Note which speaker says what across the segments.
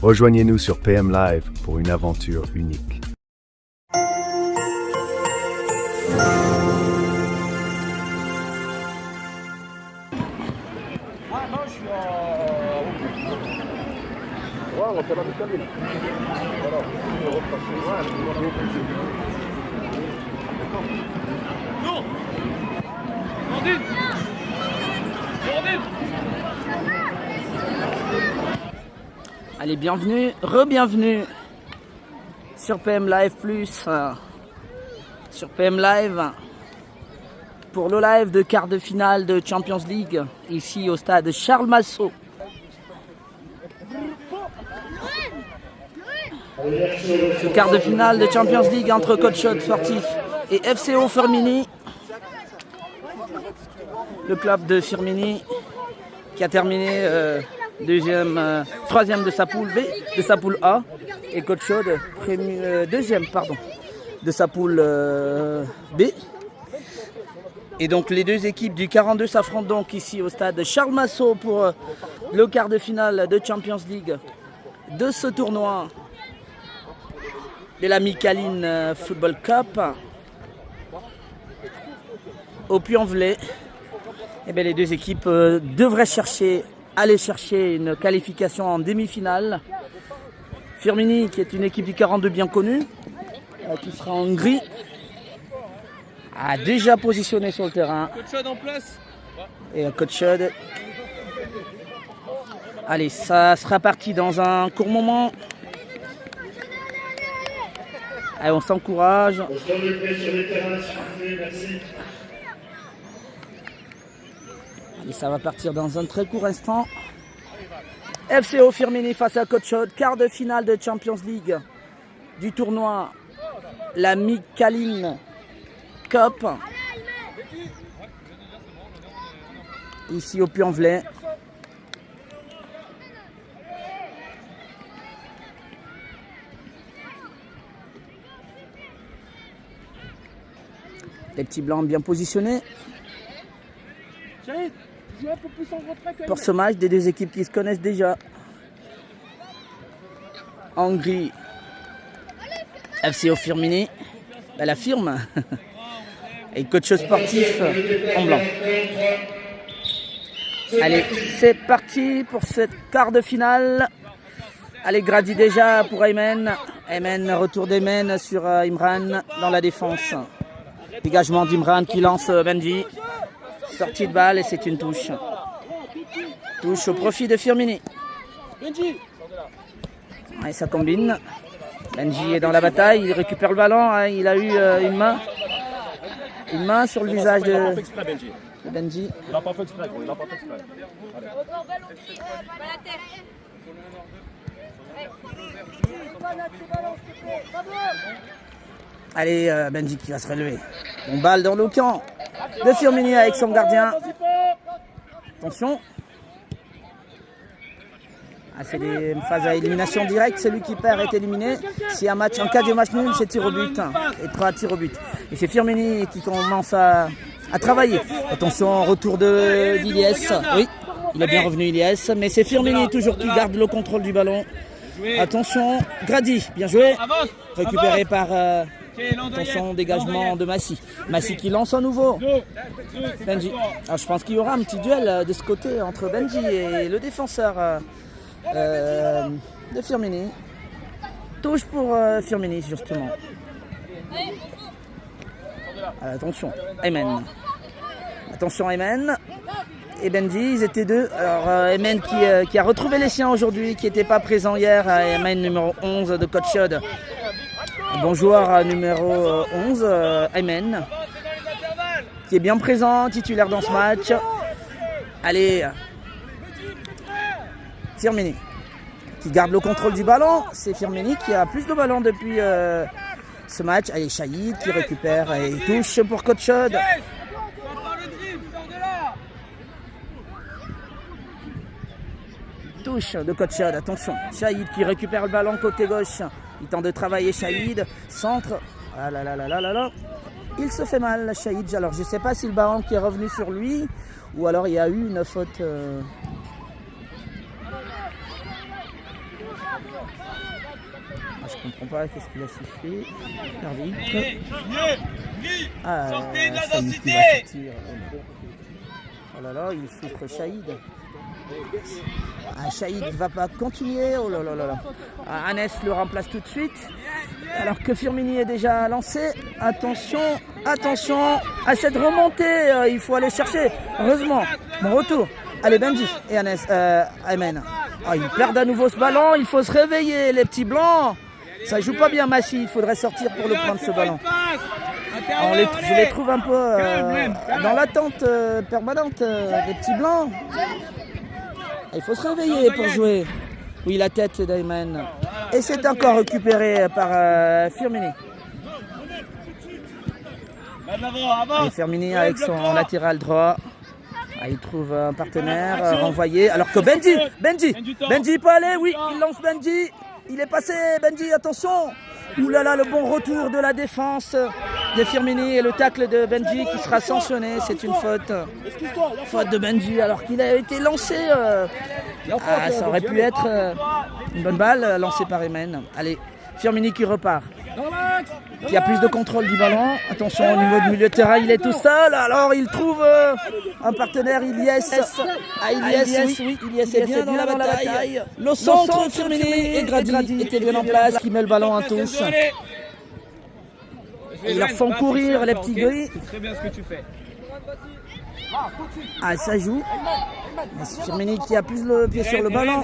Speaker 1: Rejoignez-nous sur PM Live pour une aventure unique.
Speaker 2: Allez, bienvenue, re-bienvenue sur PM Live Plus, sur PM Live, pour le live de quart de finale de Champions League, ici au stade Charles Massot. Le quart de finale de Champions League entre Coach Shot Sportif et FCO Firmini. Le club de Firmini qui a terminé troisième de sa poule B, de sa poule A, et Coach Shot deuxième de sa poule B. Et donc les deux équipes du 42 s'affrontent donc ici au stade Charles Massot pour le quart de finale de Champions League de ce tournoi de la Micaline Football Cup au Puy-en-Velay. Et bien les deux équipes devraient aller chercher une qualification en demi-finale. Firmini, qui est une équipe du 42 bien connue, qui sera en gris, a déjà positionné sur le terrain.
Speaker 3: Coach Shod en place.
Speaker 2: Et Coach Shod. Allez, ça sera parti dans un court moment. Allez, on s'encourage. Et ça va partir dans un très court instant. FCO Firmini face à Coach Shot, quart de finale de Champions League du tournoi la Micaline Cup. Ici au Puy-en-Velay. Les petits blancs bien positionnés. Pour ce match, des deux équipes qui se connaissent déjà. En gris, FCO Firmini, la firme. Et Coach Sportif en blanc. Allez, c'est parti pour cette quart de finale. Allez, Grady déjà pour Aymen. Aymen, retour d'Aymen sur Imran dans la défense. Dégagement d'Imran qui lance Benji. Sortie de balle et c'est une touche. Touche au profit de Firmini. Et ça combine. Benji est dans la bataille, il récupère le ballon. Il a eu une main sur le visage de Benji.
Speaker 3: Il n'a pas fait exprès, il n'a pas fait exprès.
Speaker 2: Allez, Benji qui va se relever. On balle dans le camp de Firmini avec son gardien. Attention. C'est des phases à élimination directe. Celui qui perd est éliminé. Si un cas de match nul, c'est tir au but. Et 3 tirs au but. Et c'est Firmini qui commence à travailler. Attention, retour d'Iliès. Oui, il est bien revenu Iliès. Mais c'est Firmini toujours qui garde le contrôle du ballon. Attention, Grady, bien joué. Récupéré par... attention, dégagement de Massy. Massy qui lance à nouveau. Benji. Alors, je pense qu'il y aura un petit duel de ce côté entre Benji et le défenseur de Firmini. Touche pour Firmini, justement. Attention, Aymen. Attention, Aymen. Et Benji, ils étaient deux. Alors, Aymen qui a retrouvé les siens aujourd'hui, qui n'était pas présent hier. Aymen, numéro 11 de Coach Shod. Bon joueur numéro 11, Aymen, qui est bien présent, titulaire dans ce match. Allez, Firmini, qui garde le contrôle du ballon. C'est Firmini qui a plus de ballon depuis ce match. Allez, Shahid qui récupère et touche pour Coach Shod. Touche de Coach Shod, attention. Shahid qui récupère le ballon côté gauche. Il tente de travailler Shahid. Centre. Ah là là là là là là. Il se fait mal, Shahid. Alors je ne sais pas si le ballon qui est revenu sur lui ou alors il y a eu une faute. Je comprends pas qu'est-ce qu'il a sifflé. L'arbitre.
Speaker 3: Sortez de la
Speaker 2: Shahid qui
Speaker 3: densité.
Speaker 2: va sortir. Oh là là, il souffre Shahid. Shahid ne va pas continuer. Oh là là là là. Anes le remplace tout de suite. Alors que Firmini est déjà lancé. Attention, attention à cette remontée. Il faut aller chercher. Heureusement, bon retour. Allez, Benji et Anes, Aymen. Ils perdent à nouveau ce ballon. Il faut se réveiller, les petits blancs. Ça joue pas bien, Massi. Il faudrait sortir pour le prendre ce ballon. Je les trouve un peu dans l'attente permanente, les petits blancs. Il faut se réveiller pour jouer. Oui, la tête d'Aymen. Et c'est encore récupéré par Firmini. Et Firmini avec son latéral droit. Il trouve un partenaire renvoyé. Alors que Benji peut aller, oui, il lance Benji. Il est passé, Benji, attention. Ouh là là, le bon retour de la défense de Firmini et le tacle de Benji qui sera sanctionné. C'est une faute. Faute de Benji alors qu'il a été lancé. Ça aurait pu être une bonne balle lancée par Aymen. Allez, Firmini qui repart. Qui a plus de contrôle du ballon. Attention au niveau du milieu de terrain, il est tout seul. Alors il trouve un partenaire, Ilyes. Oui, Ilyes est bien dans la bataille. Le centre, Firmini et Grady étaient bien en place, qui met le ballon en touche. Et ils leur font courir les petits gris.
Speaker 3: C'est très bien ce que tu fais.
Speaker 2: Ça joue. Mais c'est Firmini qui a plus le pied sur le ballon.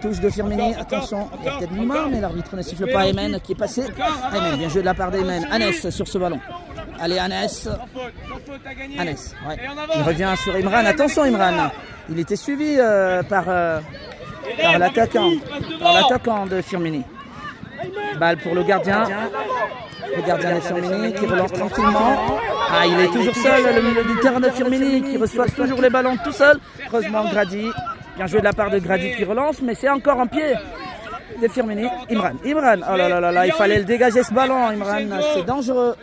Speaker 2: Touche de Firmini, attention, il y a peut-être Nima, mais l'arbitre ne siffle pas. Aymen qui est passé. Aymen, bien joué de la part d'Aymen. Anes sur ce ballon. Allez, Anes. Ouais. Il revient sur Imran. Attention, Imran. Il était suivi par l'attaquant de Firmini. Balle pour le gardien. Le gardien de Firmini qui relance tranquillement. Il est toujours seul, le milieu du terrain de Firmini qui reçoit toujours les ballons tout seul. Heureusement, Grady. Bien joué de la part de Grady qui relance, mais c'est encore un pied de Firmini. Imran, oh là là là là, il fallait le dégager ce ballon, Imran, c'est dangereux.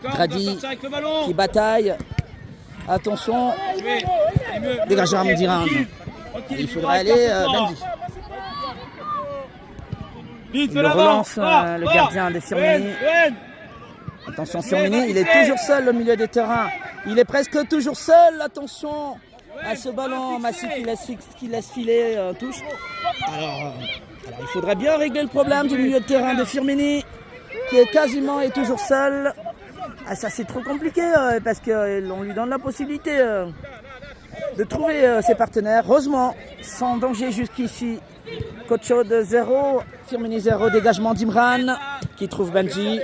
Speaker 2: Grady qui bataille. Attention. Dégagez Ramdiran. Il faudrait aller Benji. Il le relance, le gardien de Firmini. Attention Firmini, il est toujours seul au milieu des terrains. Il est presque toujours seul, attention à ce ballon, Massi qui laisse filer, touche. Alors, il faudrait bien régler le problème du milieu de terrain de Firmini, qui est quasiment et toujours seul. Ça c'est trop compliqué parce qu'on lui donne la possibilité de trouver ses partenaires. Heureusement, sans danger jusqu'ici. Coach de 0, Firmini 0, dégagement d'Imran qui trouve Benji.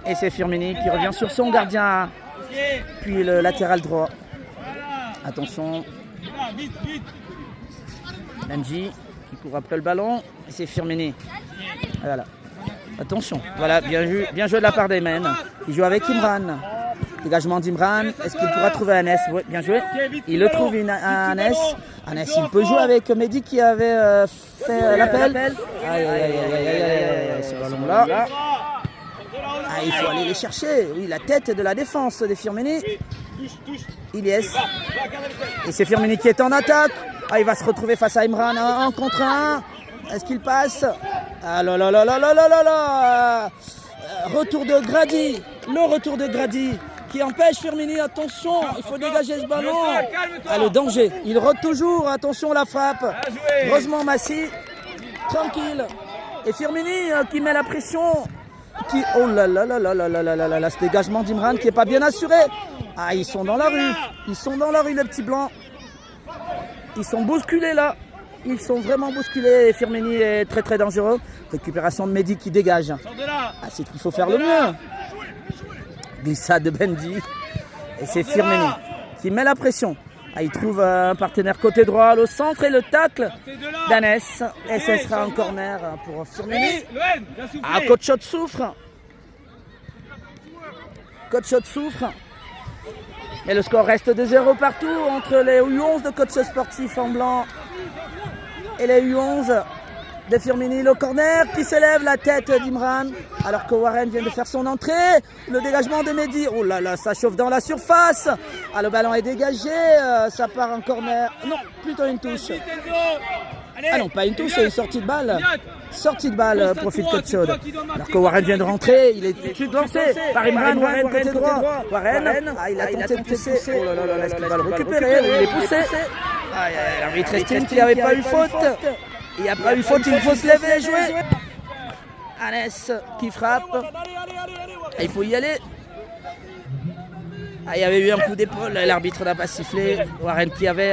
Speaker 2: Et c'est Firmini qui revient sur son gardien. Puis le latéral droit. Attention. Benji qui court après le ballon. Et c'est Firmini. Voilà. Attention. Voilà, bien joué de la part d'Aymen. Il joue avec Imran. Dégagement d'Imran. Est-ce qu'il pourra trouver Anes? Oui, bien joué. Il le trouve à Anes. Anes, il peut jouer avec Mehdi qui avait fait l'appel. Aïe, ce ballon-là. Il faut aller les chercher. Oui, la tête de la défense des Firmini. Ilyes. Et c'est Firmini qui est en attaque. Il va se retrouver face à Imran 1 contre 1. Est-ce qu'il passe? Retour de Grady. Le retour de Grady qui empêche Firmini. Attention, il faut dégager ce ballon. Le danger. Il rôde toujours. Attention, la frappe. Heureusement, Massi. Tranquille. Et Firmini qui met la pression. Oh là là là là là là là là là, ce dégagement d'Imran qui n'est pas bien assuré. Ils sont dans la rue. Ils sont dans la rue, les petits blancs. Ils sont bousculés là. Ils sont vraiment bousculés. Firmini est très très dangereux. Récupération de Mehdi qui dégage. C'est qu'il faut faire le mieux. Glissade de Benji. Et c'est Firmini qui met la pression. Il trouve un partenaire côté droit, le centre et le tacle d'Anes. Et ce sera un corner pour Firmini. Coach Shot souffre. Et le score reste de 0 partout entre les U11 de coach sportif en blanc et les U11 de Firmini, le corner qui s'élève, la tête d'Imran, alors que Warren vient de faire son entrée. Le dégagement de Mehdi, oh là là, ça chauffe dans la surface. Ah, le ballon est dégagé, ça part en corner. Non, plutôt une touche. Ah non, pas une touche, c'est une sortie de balle. Sortie de balle, profite Coach Chaude. Alors que Warren vient de rentrer, il est tout de suite lancé par Imran. Warren côté droit. Warren, il a tenté de pousser. Oh là là là, est-ce qu'il va le récupérer? Il est poussé. L'arbitre estime qu'il n'y avait pas eu faute. Il n'y a pas eu faute, il faut se lever et jouer. Hannes qui frappe. Il faut y aller. Il y avait eu un coup d'épaule, l'arbitre n'a pas sifflé. Warren qui avait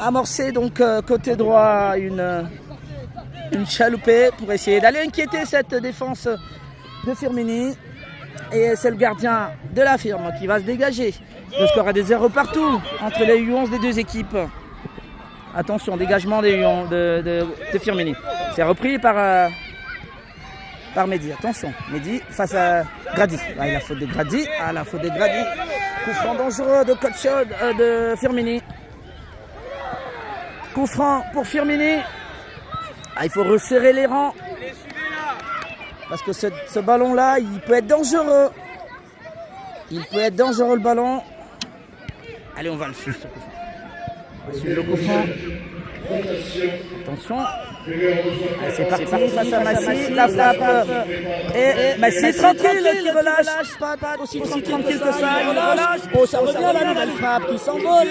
Speaker 2: amorcé donc côté droit une chaloupée pour essayer d'aller inquiéter cette défense de Firmini. Et c'est le gardien de la firme qui va se dégager. Le score est de 0 partout entre les U11 des deux équipes. Attention, dégagement des U11 de Firmini. C'est repris par Mehdi. Attention, Mehdi face à Grady. La faute de Grady. La faute de Grady. Coup franc dangereux de Coach de Firmini. Coup franc pour Firmini. Il faut resserrer les rangs. Parce que ce ballon-là, il peut être dangereux. Il peut être dangereux le ballon. Allez, on va le suivre ce coup franc. On va suivre le coup franc. Attention. Allez, c'est parti face à Massi. La frappe. Et Massi tranquille, qui relâche. Pas aussi tranquille que ça. Il relâche. Oh, ça revient la nouvelle frappe qui s'envole.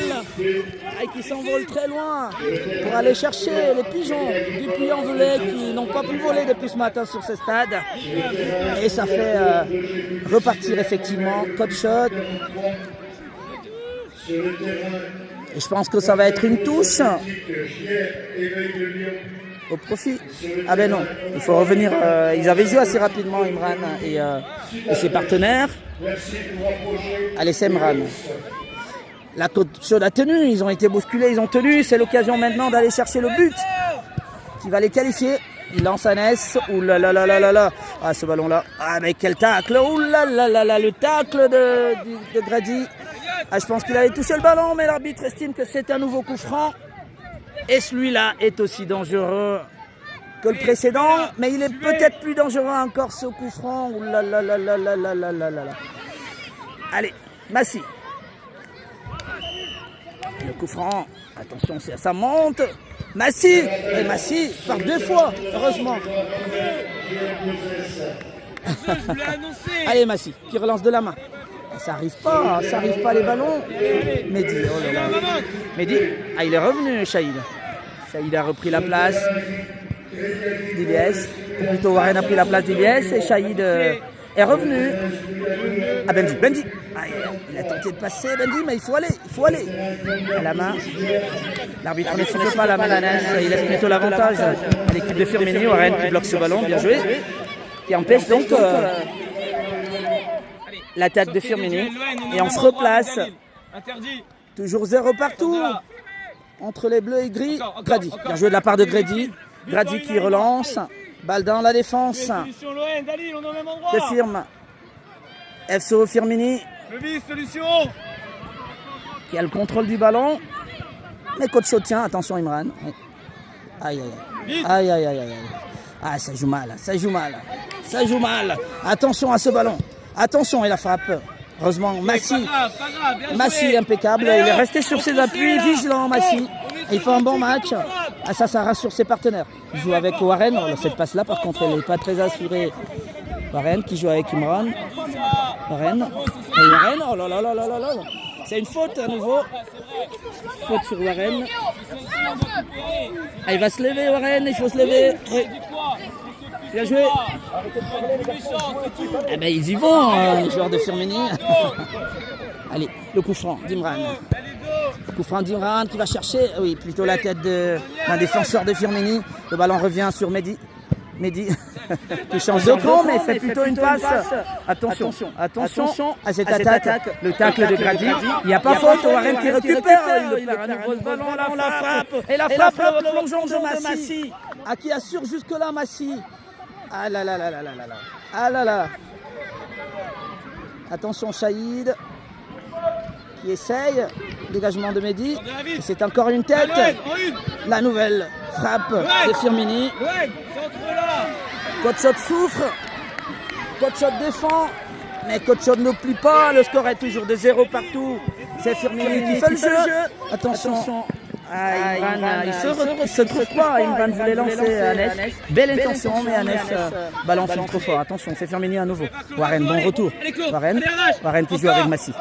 Speaker 2: Qui s'envole très loin pour aller chercher les pigeons du Puy-en-Velay qui n'ont pas pu voler depuis ce matin sur ce stade. Et ça fait repartir effectivement Coach Shot. Et je pense que ça va être une touche au profit. Ah ben non, il faut revenir. Ils avaient joué assez rapidement, Imran et ses partenaires. Allez, c'est Imran. La Coach Chaude a tenu, ils ont été bousculés, ils ont tenu. C'est l'occasion maintenant d'aller chercher le but qui va les qualifier. Il lance Hannes. Ouh là là là là là là. Ah, ce ballon-là. Ah, mais quel tacle. Ouh là là là là. Le tacle de Grady. Je pense qu'il avait touché le ballon, mais l'arbitre estime que c'est un nouveau coup franc. Et celui-là est aussi dangereux que le précédent, mais il est peut-être plus dangereux encore ce coup franc. Ouh là là là là là là là là là. Allez, Massi. Le coup franc. Attention, ça monte. Massi. Et Massi par 2 fois, heureusement. Allez, Massi, qui relance de la main. Ça arrive pas les ballons. Mehdi, oh là là. Mehdi, il est revenu, Shahid. Shahid a repris la place d'Iliès. Ou plutôt, Warren a pris la place d'Iliès et Shahid est revenu. Benji. Il a tenté de passer, Benji, mais il faut aller. À la main. L'arbitre ne siffle pas la main d'Hannes. Il laisse plutôt l'avantage à l'équipe de Firmini. Warren qui bloque ce ballon, bien joué. Qui empêche donc l'attaque de Firmini. Et on se replace. Toujours 0 partout. Entre les bleus et gris. Grady. Bien joué de la part de Grady. Grady qui relance. Balle dans la défense. De Firme. FCO Firmini. Qui a le contrôle du ballon. Mais Coach Chaud tient. Attention Imran. Aïe. Ah, ça joue mal. Attention à ce ballon. Attention, et la frappe. Heureusement, Massi impeccable. Il est resté sur ses appuis, vigilant Massi. Il fait un bon match. Ça rassure ses partenaires. Il joue avec Warren. Cette passe-là, par contre, elle n'est pas très assurée. Warren qui joue avec Imran. Warren, oh là là là là là là. C'est une faute à nouveau. Faute sur Warren. Il va se lever, Warren. Il faut se lever. Oui. Bien joué. Ils y vont, les joueurs de Firmini. Allez, le coup franc d'Imran. Coup franc d'Imran qui va chercher, plutôt la tête d'un défenseur de Firmini. Le ballon revient sur Mehdi. Qui change de camp, mais fait plutôt une passe. Attention à cette attaque. Le tacle de Grady. Il n'y a pas faute. Warren qui récupère. Il perd à nouveau ce ballon. La frappe. Et la frappe, le plongeon de Massi. Qui assure jusque-là Massi. Ah là là. Attention Shahid qui essaye. Dégagement de Mehdi. C'est encore une tête. La nouvelle frappe de Firmini. Coach Shot souffre. Coach Shot défend. Mais Coach Shot ne plie pas. Le score est toujours de 0 partout. C'est Firmini qui fait le jeu. Attention. Imran, il se trouve pas. Imran voulait lancer Hannes. Belle intention, mais Hannes ballon file trop fort. Attention, c'est Firmini à nouveau. Warren, bon retour. Warren qui joue avec Massi.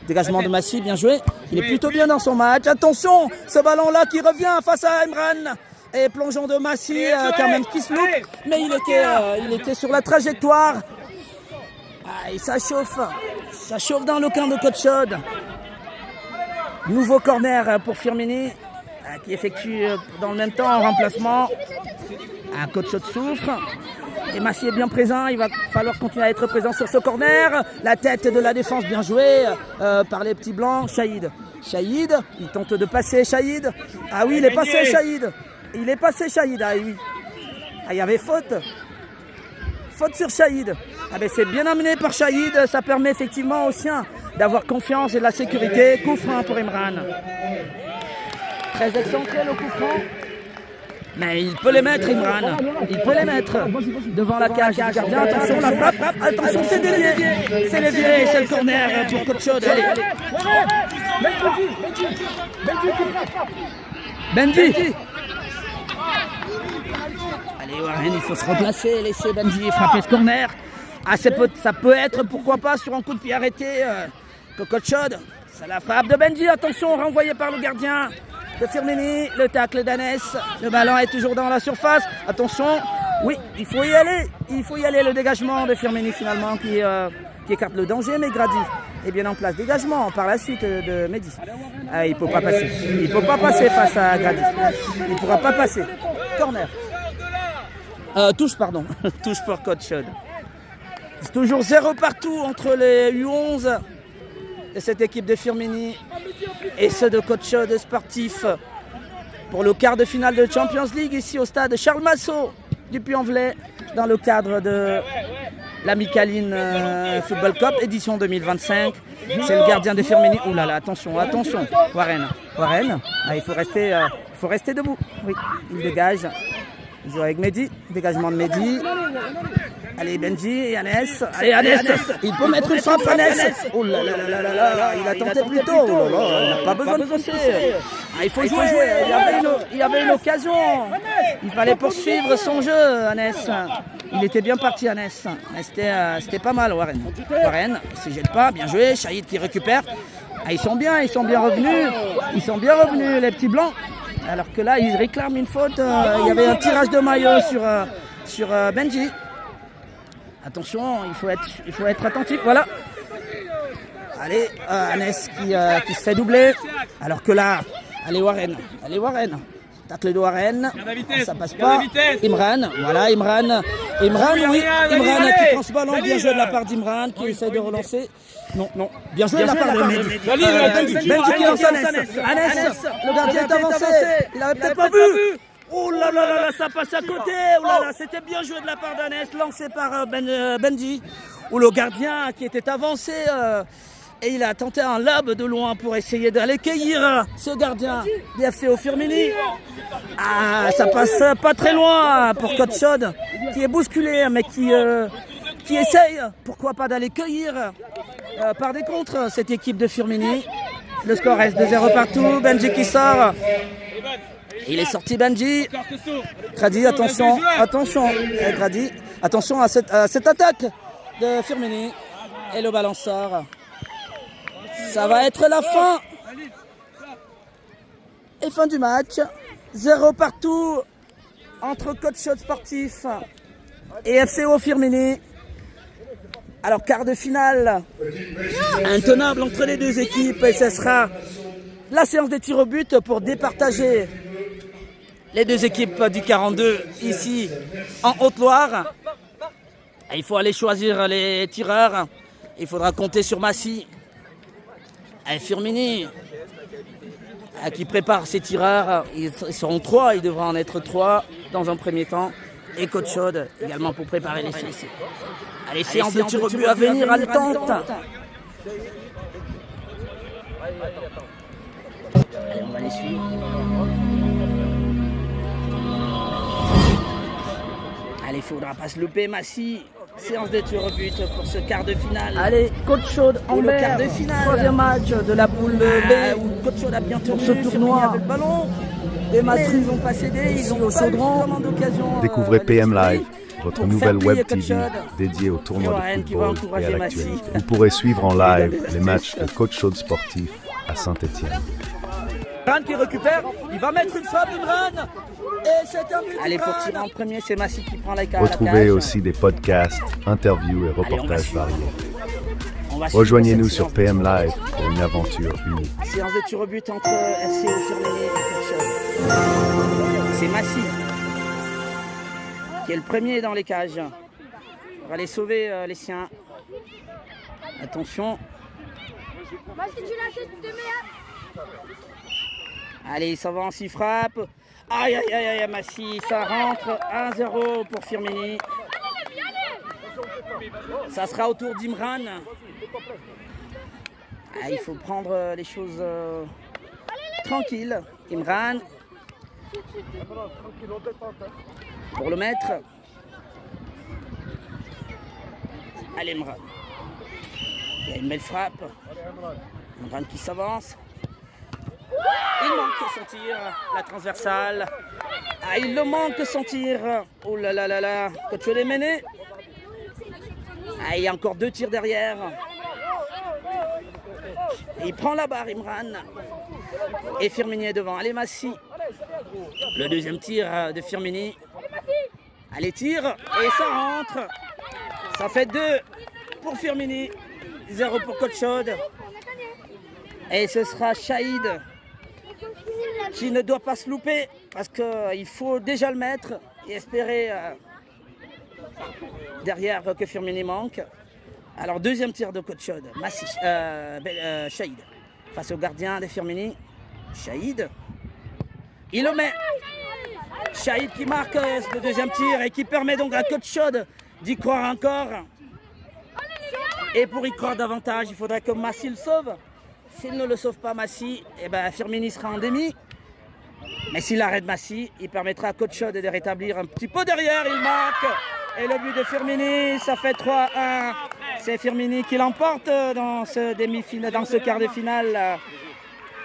Speaker 2: Dégagement de Massi, bien joué. Il est plutôt bien dans son match. Attention, ce ballon-là qui revient face à Imran. Et plongeon de Massi, quand même qui se loupe. Mais il était sur la trajectoire. Et ça chauffe. Ça chauffe dans le camp de Coach Shot. Nouveau corner pour Firmini qui effectue dans le même temps un remplacement. Un Coach Shot souffre. Et Massi est bien présent. Il va falloir continuer à être présent sur ce corner. La tête de la défense bien jouée par les petits blancs. Shahid, il tente de passer Shahid. Ah oui, il est passé Shahid. Ah oui. Il y avait faute. Faute sur Shahid. Ben c'est bien amené par Shahid. Ça permet effectivement aux siens d'avoir confiance et de la sécurité. Coup franc pour Imran. Très excentré le coup franc. Mais il peut les mettre, Imran. Il peut les mettre devant la cage du gardien. Attention, la frappe. Attention, c'est dévié. C'est dévié. C'est le corner pour Coach Shot. Benji. Allez, Warren, il faut se replacer. Laisser Benji frapper ce corner. Ça peut être, pourquoi pas, sur un coup de pied arrêté. Coach Shot. C'est la frappe de Benji. Attention, renvoyé par le gardien de Firmini. Le tacle d'Hannes. Le ballon est toujours dans la surface. Attention. Oui, il faut y aller. Le dégagement de Firmini finalement qui écarte le danger. Mais Grady est bien en place. Dégagement par la suite de Mehdi. Il ne peut pas passer. Il ne peut pas passer face à Grady. Il ne pourra pas passer. Corner. Touche pour Coach Shot. C'est toujours 0 partout entre les U11 de cette équipe de Firmini et ceux de Coach Shot sportif pour le quart de finale de Champions League ici au stade Charles Massot du Puy-en-Velay dans le cadre de l'Amicaline Football Cup édition 2025. C'est le gardien de Firmini. Ouh là là, attention. Warren. Il faut rester debout. Oui, il dégage. Il joue avec Mehdi. Dégagement de Mehdi. Allez, Benji et Hannes. Il peut mettre une frappe, Hannes. Oh là là, il a tenté plus tôt. Il n'a pas besoin de pousser. Il faut jouer. Il y avait une occasion. Il fallait poursuivre son jeu, Hannes. Il était bien parti, Hannes. C'était pas mal, Warren. Warren ne se jette pas. Bien joué. Shahid qui récupère. Ils sont bien revenus, les petits blancs. Alors que là, ils réclament une faute. Il y avait un tirage de maillot sur Benji. Attention, il faut être attentif. Voilà. Allez, Hannes qui se fait doubler. Alors que là, allez Warren. Tacle de Warren. Ça passe pas. Imran. Voilà, Imran. Imran qui prend ce ballon. Bien joué de la part d'Imran qui essaie de relancer. Non. Bien joué de la part de Mehdi. Benji qui lance Hannes. Le gardien est avancé. Il avait peut-être pas vu. Oh là là, ça passe à côté. Oh là là, c'était bien joué de la part d'Hannes, lancé par Benji. Ou le gardien qui était avancé et il a tenté un lob de loin pour essayer d'aller cueillir ce gardien d'FCO Firmini. Ça passe pas très loin pour Coach Shot qui est bousculé mais qui essaye, pourquoi pas, d'aller cueillir par des contres cette équipe de Firmini. Le score reste de 0 partout. Benji qui sort. Il est sorti, Benji. Grady, attention. Grady, attention à cette attaque de Firmini. Et le ballon sort. Ça va être la fin. Et fin du match. 0 partout entre Coach Shot sportif et FCO Firmini. Alors, quart de finale intenable entre les deux équipes. Et ce sera la séance des tirs au but pour départager les deux équipes du 42 ici en Haute-Loire. Il faut aller choisir les tireurs. Il faudra compter sur Massi. Et Firmini qui prépare ses tireurs. Ils seront 3, il devra en être 3 dans un premier temps. Et Coach Shot également pour préparer les séances. Les séances de tirs au but à venir haletantes. Allez, on va les suivre. Allez, il faudra pas se louper, Massy. Séance de tir au but pour ce quart de finale.
Speaker 4: Allez, coach chaude,
Speaker 2: Pour le quart
Speaker 4: Amber,
Speaker 2: de finale.
Speaker 4: troisième match de la poule B.
Speaker 2: Où le coach Chaude a bien tenu
Speaker 4: Pour ce tournoi.
Speaker 2: avec le ballon.
Speaker 4: Des
Speaker 2: Mais
Speaker 4: matrices
Speaker 2: ils n'ont pas cédé, ils
Speaker 4: ici
Speaker 2: ont
Speaker 4: au
Speaker 2: pas eu
Speaker 4: Chaudron.
Speaker 2: suffisamment d'occasion.
Speaker 1: Découvrez
Speaker 2: de
Speaker 1: PM
Speaker 2: tirer.
Speaker 1: Live, votre
Speaker 2: Pour
Speaker 1: nouvelle
Speaker 2: faire plier
Speaker 1: web
Speaker 2: Coach
Speaker 1: TV
Speaker 2: Chaude.
Speaker 1: dédiée au tournoi
Speaker 2: Johan
Speaker 1: de
Speaker 2: qui va
Speaker 1: football et à
Speaker 2: encourager
Speaker 1: l'actualité.
Speaker 2: Massy.
Speaker 1: Vous pourrez suivre en live
Speaker 2: des
Speaker 1: les
Speaker 2: astuces.
Speaker 1: matchs de Coach Chaude sportif à Saint-Étienne.
Speaker 3: Imran qui récupère, il va mettre une frappe, Imran. Et c'est un but.
Speaker 2: Allez, pour
Speaker 3: Imran.
Speaker 2: tirer en premier, c'est Massy qui prend la cage.
Speaker 1: Retrouvez aussi des podcasts, interviews et
Speaker 2: on va
Speaker 1: reportages
Speaker 2: suivre.
Speaker 1: variés.
Speaker 2: On va suivre
Speaker 1: Rejoignez-nous
Speaker 2: cette
Speaker 1: sur
Speaker 2: séance.
Speaker 1: PM Live pour une aventure unique.
Speaker 2: Séance de tir au but entre SCO Firmini et Coach Chaude. C'est Massy qui est le premier dans les cages. On va aller sauver les siens. Attention. Allez, il s'avance, il frappe. Aïe, aïe, aïe, aïe, Massy, ça rentre. 1-0 pour Firmini. Ça sera au tour d'Imran. Ah, il faut prendre les choses tranquilles. Imran. Pour le mettre. Allez, Imran. Il y a une belle frappe. Imran qui s'avance. Il manque son tir, la transversale. Ah, il le manque son tir. Oh là là là là. Coach Chaude est mené. Ah, il y a encore 2 tirs derrière. Et il prend la barre, Imran. Et Firmini est devant. Allez, Massy. Le deuxième tir de Firmini. Allez, tire. Et ça rentre. Ça fait 2 pour Firmini. 0 pour Coach Chaude. Et ce sera Shahid qui ne doit pas se louper parce qu'il faut déjà le mettre et espérer derrière que Firmini manque. Alors deuxième tir de Coach Chaude, Shahid face au gardien de Firmini. Shahid, il le met. Shahid qui marque le deuxième tir et qui permet donc à Coach Chaude d'y croire encore. Et pour y croire davantage, il faudrait que Massy le sauve. S'il ne le sauve pas, Massy, eh ben, Firmini sera en demi. Mais s'il arrête Massy, il permettra à Coach Chaude de rétablir un petit peu derrière. Il marque. Et le but de Firmini, ça fait 3-1. C'est Firmini qui l'emporte dans ce quart de finale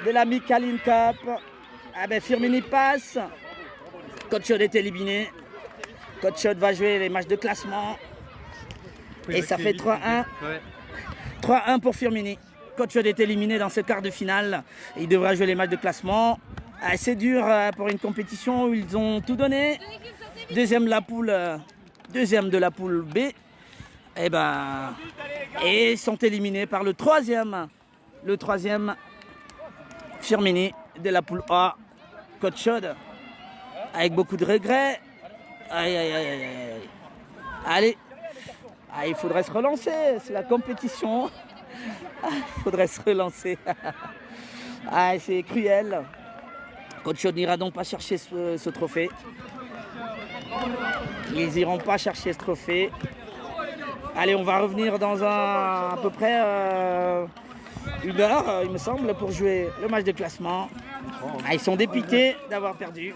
Speaker 2: de la Michalin Cup. Ah ben, Firmini passe. Coach Chaude est éliminé. Coach Chaude va jouer les matchs de classement. Et ça fait 3-1. 3-1 pour Firmini. Coach Chaude est éliminé dans ce quart de finale. Il devra jouer les matchs de classement. C'est dur pour une compétition où ils ont tout donné. Deuxième de la poule B. Et sont éliminés par le troisième Firmini de la poule A. Coach Chaude avec beaucoup de regrets. Aïe, aïe, aïe, aïe, aïe. Allez. Ah, il faudrait se relancer, c'est la compétition. Il faudrait se relancer. Ah, c'est cruel. Coach Chaude n'ira donc pas chercher ce trophée. Ils n'iront pas chercher ce trophée. Allez, on va revenir dans à peu près 1 heure, il me semble, pour jouer le match de classement. Ah, ils sont dépités d'avoir perdu.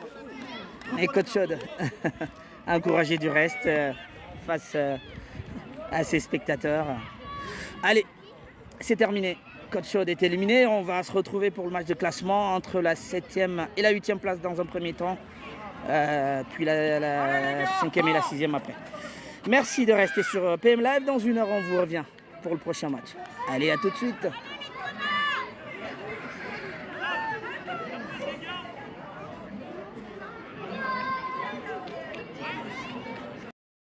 Speaker 2: Et Coach Chaude a encouragé du reste face à ses spectateurs. Allez, c'est terminé. Coach Chaude est éliminé. On va se retrouver pour le match de classement entre la 7e et la 8e place dans un premier temps. Puis la 5e et la 6e après. Merci de rester sur PM Live. Dans 1 heure, on vous revient pour le prochain match. Allez, à tout de suite.